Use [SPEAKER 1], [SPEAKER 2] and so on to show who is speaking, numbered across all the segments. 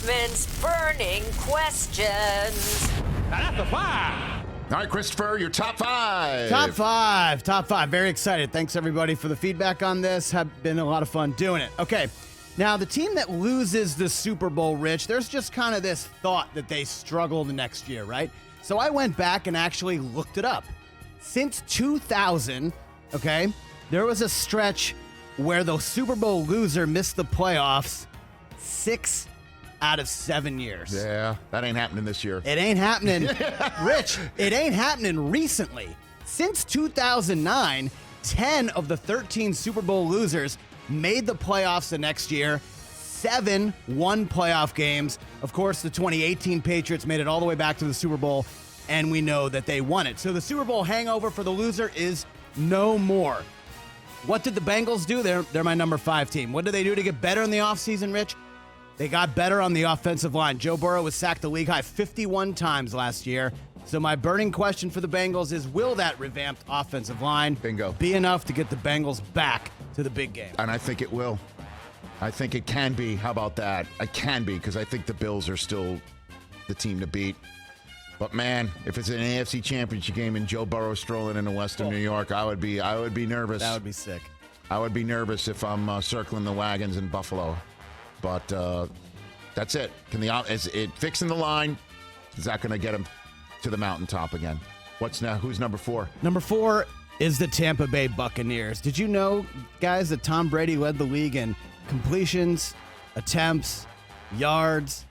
[SPEAKER 1] Brockman's burning questions.
[SPEAKER 2] That's a 5.
[SPEAKER 3] All right, Christopher, your top 5.
[SPEAKER 4] Top five. Very excited. Thanks, everybody, for the feedback on this. Have been a lot of fun doing it. Okay, now the team that loses the Super Bowl, Rich, there's just kind of this thought that they struggle the next year, right? So I went back and actually looked it up. Since 2000, okay, there was a stretch where the Super Bowl loser missed the playoffs 6 out of 7 years.
[SPEAKER 3] Yeah, that ain't happening this year.
[SPEAKER 4] It ain't happening, Rich. It ain't happening recently. Since 2009, 10 of the 13 Super Bowl losers made the playoffs the next year. 7 won playoff games. Of course, the 2018 Patriots made it all the way back to the Super Bowl, and we know that they won it. So the Super Bowl hangover for the loser is no more. What did the Bengals do? They're my number 5 team. What did they do to get better in the offseason, Rich? They got better on the offensive line. Joe Burrow was sacked the league high 51 times last year. So my burning question for the Bengals is, will that revamped offensive line be enough to get the Bengals back to the big game?
[SPEAKER 3] And I think it will. I think it can be. How about that? It can be, because I think the Bills are still the team to beat. But man, if it's an AFC Championship game and Joe Burrow strolling into Western New York, I would be nervous.
[SPEAKER 4] That would be sick.
[SPEAKER 3] I would be nervous if I'm circling the wagons in Buffalo. But that's it. Is it fixing the line? Is that going to get him to the mountaintop again? Who's number 4?
[SPEAKER 4] Number 4 is the Tampa Bay Buccaneers. Did you know, guys, that Tom Brady led the league in completions, attempts, yards,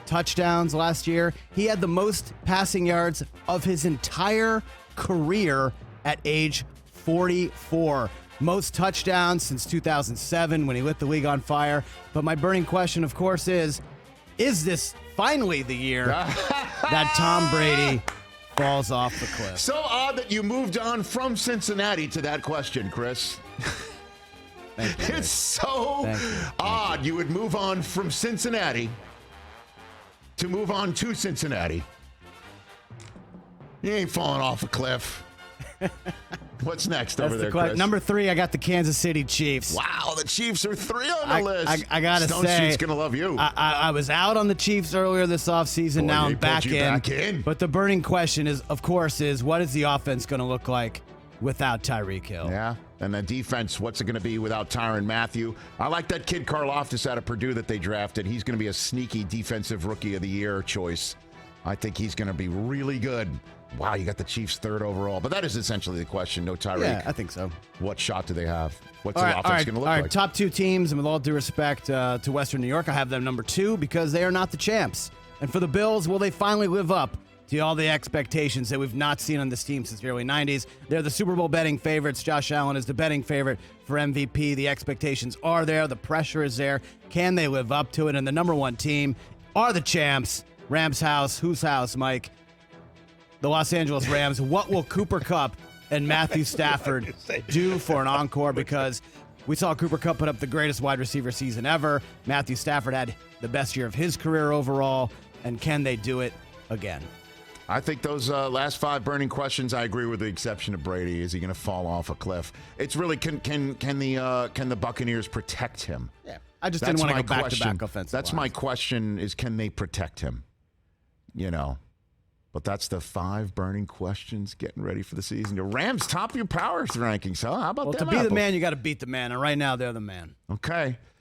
[SPEAKER 4] touchdowns last year? He had the most passing yards of his entire career at age 44. Most touchdowns since 2007 when he lit the league on fire. But my burning question, of course, is this finally the year that Tom Brady falls off the cliff?
[SPEAKER 3] So odd that you moved on from Cincinnati to that question, Chris.
[SPEAKER 4] Thank you,
[SPEAKER 3] It's so odd you would move on from Cincinnati to move on to Cincinnati. You ain't falling off a cliff. What's next over there, Chris?
[SPEAKER 4] Number 3, I got the Kansas City Chiefs.
[SPEAKER 3] Wow, the Chiefs are 3 on the list.
[SPEAKER 4] I got to say,
[SPEAKER 3] Stone Street's going to love you.
[SPEAKER 4] I was out on the Chiefs earlier this offseason. Now I'm back in. But the burning question is, of course, what is the offense going to look like without Tyreek Hill?
[SPEAKER 3] Yeah, and the defense, what's it going to be without Tyrann Mathieu? I like that kid Karlaftis out of Purdue that they drafted. He's going to be a sneaky defensive rookie of the year choice. I think he's going to be really good. Wow, you got the Chiefs 3rd overall. But that is essentially the question. No Tyreek.
[SPEAKER 4] Yeah, I think so.
[SPEAKER 3] What shot do they have? What's the offense going to look like?
[SPEAKER 4] Top 2 teams, and with all due respect to Western New York, I have them number 2 because they are not the champs. And for the Bills, will they finally live up to all the expectations that we've not seen on this team since the early 90s? They're the Super Bowl betting favorites. Josh Allen is the betting favorite for MVP. The expectations are there. The pressure is there. Can they live up to it? And the number 1 team are the champs. Rams house. Whose house, Mike? The Los Angeles Rams. What will Cooper Kupp and Matthew Stafford do for an encore? Because we saw Cooper Kupp put up the greatest wide receiver season ever. Matthew Stafford had the best year of his career overall. And can they do it again?
[SPEAKER 3] I think those last 5 burning questions, I agree with the exception of Brady. Is he going to fall off a cliff? It's really, can the Buccaneers protect him?
[SPEAKER 4] Yeah, I just didn't want to go back-to-back offensive
[SPEAKER 3] That's
[SPEAKER 4] lines.
[SPEAKER 3] my question, is can they protect him? You know. But that's the 5 burning questions getting ready for the season. The Rams top your power rankings, huh? How about that?
[SPEAKER 4] Well, to be the man, you got to beat the man. And right now, they're the man.
[SPEAKER 3] Okay.